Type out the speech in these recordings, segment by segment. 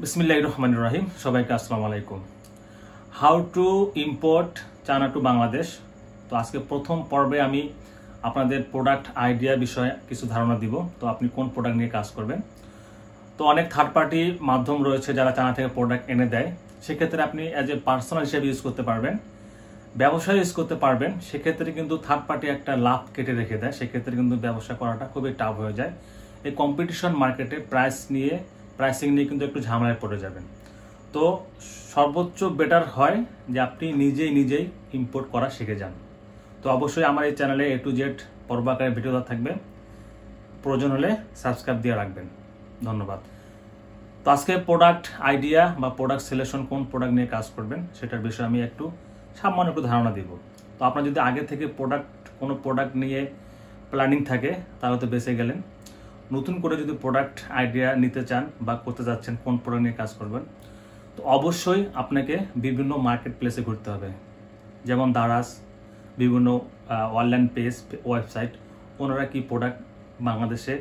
বিসমিল্লাহির রহমানির রহিম। সবাইকে আসসালামু আলাইকুম। How to import China to Bangladesh. তো আজকে প্রথম পর্বে আমি আপনাদের প্রোডাক্ট আইডিয়া বিষয়ে কিছু ধারণা দিব। তো আপনি কোন প্রোডাক্ট নিয়ে কাজ করবেন। তো অনেক থার্ড পার্টি মাধ্যম রয়েছে যারা চায়না থেকে প্রোডাক্ট এনে দেয়। সেক্ষেত্রে আপনি অ্যাজ এ পার্সোনাল হিসেবে ইউজ করতে পারবেন, ব্যবসায় ইউজ করতে পারবেন। সেক্ষেত্রে কিন্তু থার্ড পার্টি একটা লাভ কেটে রেখে দেয়। সেক্ষেত্রে কিন্তু ব্যবসা করাটা খুবই টাফ হয়ে যায়। এই কম্পিটিশন মার্কেটে প্রাইসিং নিয়ে কিন্তু একটু ঝামেলায় পড়ে যাবেন। তো সর্বোচ্চ বেটার হয় যে আপনি নিজেই ইম্পোর্ট করা শিখে যান। তো অবশ্যই আমার এই চ্যানেলে A to Z পর্ব আকারে ভিডিও দেওয়া থাকবে, প্রয়োজন হলে সাবস্ক্রাইব দিয়ে রাখবেন। ধন্যবাদ। তো আজকে প্রোডাক্ট আইডিয়া বা প্রোডাক্ট সিলেকশন, কোন প্রোডাক্ট নিয়ে কাজ করবেন সেটার বিষয়ে আমি সামান্য একটু ধারণা দিব। তো আপনার যদি আগে থেকে কোনো প্রোডাক্ট নিয়ে প্ল্যানিং থাকে তাহলে তো বেঁচে গেলেন। নতুন করে যদি প্রোডাক্ট আইডিয়া নিতে চান বা করতে যাচ্ছেন কোন প্রোডাক্ট নিয়ে কাজ করবেন, তো অবশ্যই আপনাকে বিভিন্ন মার্কেট প্লেসে ঘুরতে হবে। যেমন দারাজ, বিভিন্ন অনলাইন পেজ, ওয়েবসাইট, ওনারা কি প্রোডাক্ট বাংলাদেশে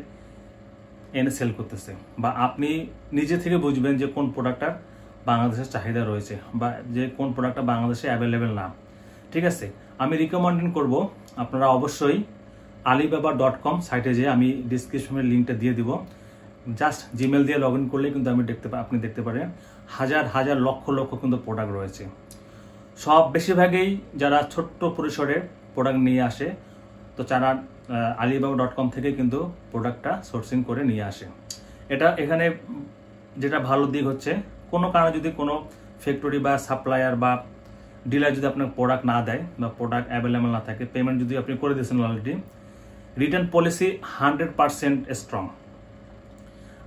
এনে সেল করতেছে, বা আপনি নিজে থেকে বুঝবেন যে কোন প্রোডাক্টটার বাংলাদেশের চাহিদা রয়েছে বা যে কোন প্রোডাক্টটা বাংলাদেশে অ্যাভেলেবেল না। ঠিক আছে, আমি রিকমেন্ড করব আপনারা অবশ্যই alibaba.com সাইটে যেয়ে আমি ডিসক্রিপশনের লিঙ্কটা দিয়ে দিব। জাস্ট জিমেল দিয়ে লগ ইন করলেই কিন্তু আপনি দেখতে পারেন হাজার লক্ষ কিন্তু প্রোডাক্ট রয়েছে। বেশিরভাগই যারা ছোট্ট পরিসরে প্রোডাক্ট নিয়ে আসে, তো যারা alibaba.com থেকে কিন্তু প্রোডাক্টটা সোর্সিং করে নিয়ে আসে। এখানে যেটা ভালো দিক হচ্ছে, কোনো কারণে যদি কোনো ফ্যাক্টরি বা সাপ্লায়ার বা ডিলার যদি আপনার প্রোডাক্ট না দেয় বা প্রোডাক্ট অ্যাভেলেবেল না থাকে, পেমেন্ট যদি আপনি করে দিয়েছেন অলরেডি, রিটার্ন পলিসি 100% স্ট্রং।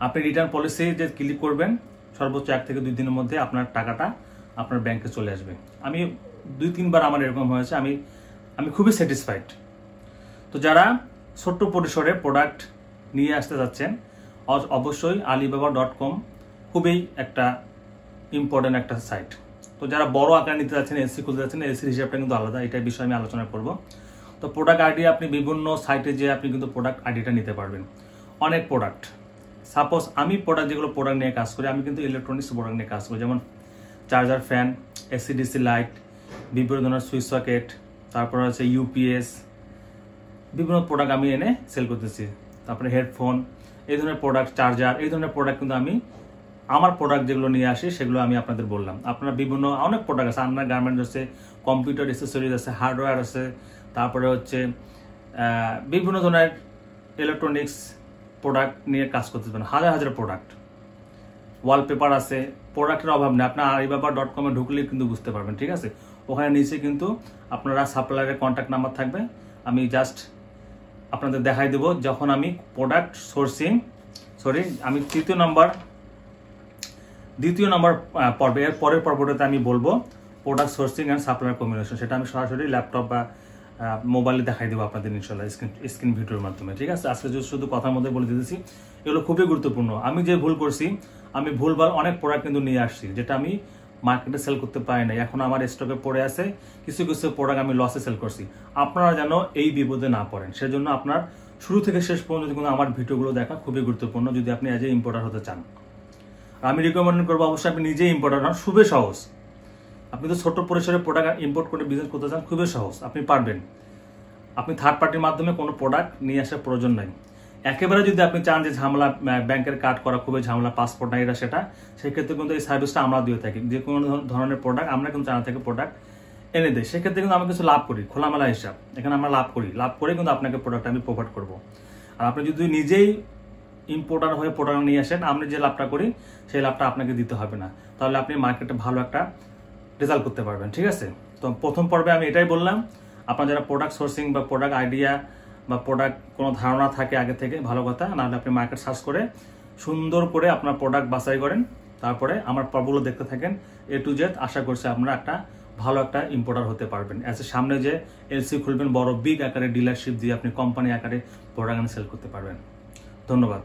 আপনি রিটার্ন পলিসি যে ক্লিক করবেন, সর্বোচ্চ 1 থেকে 2 দিনের মধ্যে আপনার টাকাটা আপনার ব্যাংকে চলে আসবে। আমি 2-3 বার আমার এরকম হয়েছে, আমি খুবই স্যাটিসফাইড। তো যারা ছোট্ট পরিসরে প্রোডাক্ট নিয়ে আসতে যাচ্ছেন, অবশ্যই alibaba.com খুবই একটা ইম্পর্টেন্ট একটা সাইট। তো যারা বড় আকার নিতে যাচ্ছেন, এলসি খুলতে যাচ্ছেন, এলসির হিসাবটা কিন্তু আলাদা, এটার বিষয়ে আমি আলোচনা করব। তো প্রোডাক্ট আইডি আপনি বিভিন্ন সাইটে যেয়ে আপনি কিন্তু প্রোডাক্ট আইডিটা নিতে পারবেন। অনেক প্রোডাক্ট, সাপোজ আমি যেগুলো প্রোডাক্ট নিয়ে কাজ করি, আমি কিন্তু ইলেকট্রনিক্স প্রোডাক্ট নিয়ে কাজ করি। যেমন চার্জার, ফ্যান, এসি/ডিসি লাইট, বিভিন্ন ধরনের সুইচ সকেট, তারপরে হচ্ছে ইউপিএস, বিভিন্ন প্রোডাক্ট আমি এনে সেল করতেছি। তারপরে হেডফোন, এই ধরনের প্রোডাক্ট, চার্জার, এই ধরনের প্রোডাক্ট কিন্তু আমার প্রোডাক্ট যেগুলো নিয়ে আসি সেগুলো আমি আপনাদের বললাম। আপনার অনেক প্রোডাক্ট আছে, আন্ডার গার্মেন্টস আছে, কম্পিউটার অ্যাক্সেসরিজ আছে, হার্ডওয়্যার আছে, তারপরে হচ্ছে বিভিন্ন ধরনের ইলেকট্রনিক্স প্রোডাক্ট নিয়ে কাজ করতে পারেন। হাজার প্রোডাক্ট, ওয়ালপেপার আছে, প্রোডাক্টের অভাব নেই। আপনার alibaba.com ঢুকলে কিন্তু বুঝতে পারবেন। ঠিক আছে, ওখানে নিচে কিন্তু আপনারা সাপ্লায়ারের কন্ট্যাক্ট নাম্বার থাকবে। আমি জাস্ট আপনাদের দেখাই দেবো যখন আমি প্রোডাক্ট আমি দ্বিতীয় নম্বর পর্বে, এর পরের পর্বটাতে আমি বলবো product sourcing and supplier combination. সেটা আমি সরাসরি ল্যাপটপ বা মোবাইলে দেখাই দেবো আপনাদের ইনশাল্লাহ, স্ক্রিন ভিডিওর মাধ্যমে। ঠিক আছে, আজকে শুধু কথার মধ্যে বলে দিতেছি, এগুলো খুবই গুরুত্বপূর্ণ। আমি যে ভুল করছি, আমি ভুলভাল অনেক প্রোডাক্ট কিন্তু নিয়ে আসছি যেটা আমি মার্কেটে সেল করতে পারি না, এখন আমার স্টকে পড়ে আছে। কিছু প্রোডাক্ট আমি লসে সেল করছি। আপনারা যেন এই বিপদে না পড়েন, সেজন্য আপনার শুরু থেকে শেষ পর্যন্ত কিন্তু আমার ভিডিওগুলো দেখা খুবই গুরুত্বপূর্ণ যদি আপনি অ্যাজ এ ইম্পোর্টার হতে চান। আমি রিকমেন্ড করবো অবশ্যই আপনি নিজেই ইম্পোর্টার হন। খুবই সহজ। আপনি তো ছোট পরিসরে প্রোডাক্ট ইম্পোর্ট করে বিজনেস করতে চান, খুবই সহজ, আপনি পারবেন। আপনি থার্ড পার্টির মাধ্যমে কোনো প্রোডাক্ট নিয়ে আসার প্রয়োজন নাই। একেবারে যদি আপনি চান যে ঝামেলা, ব্যাংকের কার্ড করা খুবই ঝামেলা, পাসপোর্ট নাই, সেটা সেক্ষেত্রে কিন্তু এই সার্ভিসটা আমরা দিয়ে থাকি। যে কোনো ধরনের প্রোডাক্ট আমরা কিন্তু চায়না থেকে প্রোডাক্ট এনে দিই। সেক্ষেত্রে কিন্তু আমরা কিছু লাভ করি, খোলামেলা হিসাব। এখানে আমরা লাভ করে কিন্তু আপনাকে প্রোডাক্ট আমি প্রোভাইড করবো। আর আপনি যদি নিজেই ইম্পোর্টার হয়ে প্রোডাক্ট নিয়ে আসেন, আমরা যে লাভটা করি সেই লাভটা আপনাকে দিতে হবে না। তাহলে আপনি মার্কেটে ভালো একটা রেজাল্ট করতে পারবেন। ঠিক আছে, তো প্রথম পর্বে আমি এটাই বললাম। আপনার যারা প্রোডাক্ট সোর্সিং বা প্রোডাক্ট আইডিয়া বা প্রোডাক্ট কোনো ধারণা থাকে আগে থেকে, ভালো কথা। নাহলে আপনি মার্কেট সার্চ করে সুন্দর করে আপনার প্রোডাক্ট বাছাই করেন, তারপরে আমার পর্বগুলো দেখতে থাকেন A to Z। আশা করছি আপনারা ভালো একটা ইম্পোর্টার হতে পারবেন। সামনে যে এলসি খুলবেন, বড় বিগ আকারে ডিলারশিপ দিয়ে আপনি কোম্পানি আকারে প্রোডাক্ট সেল করতে পারবেন। ধন্যবাদ।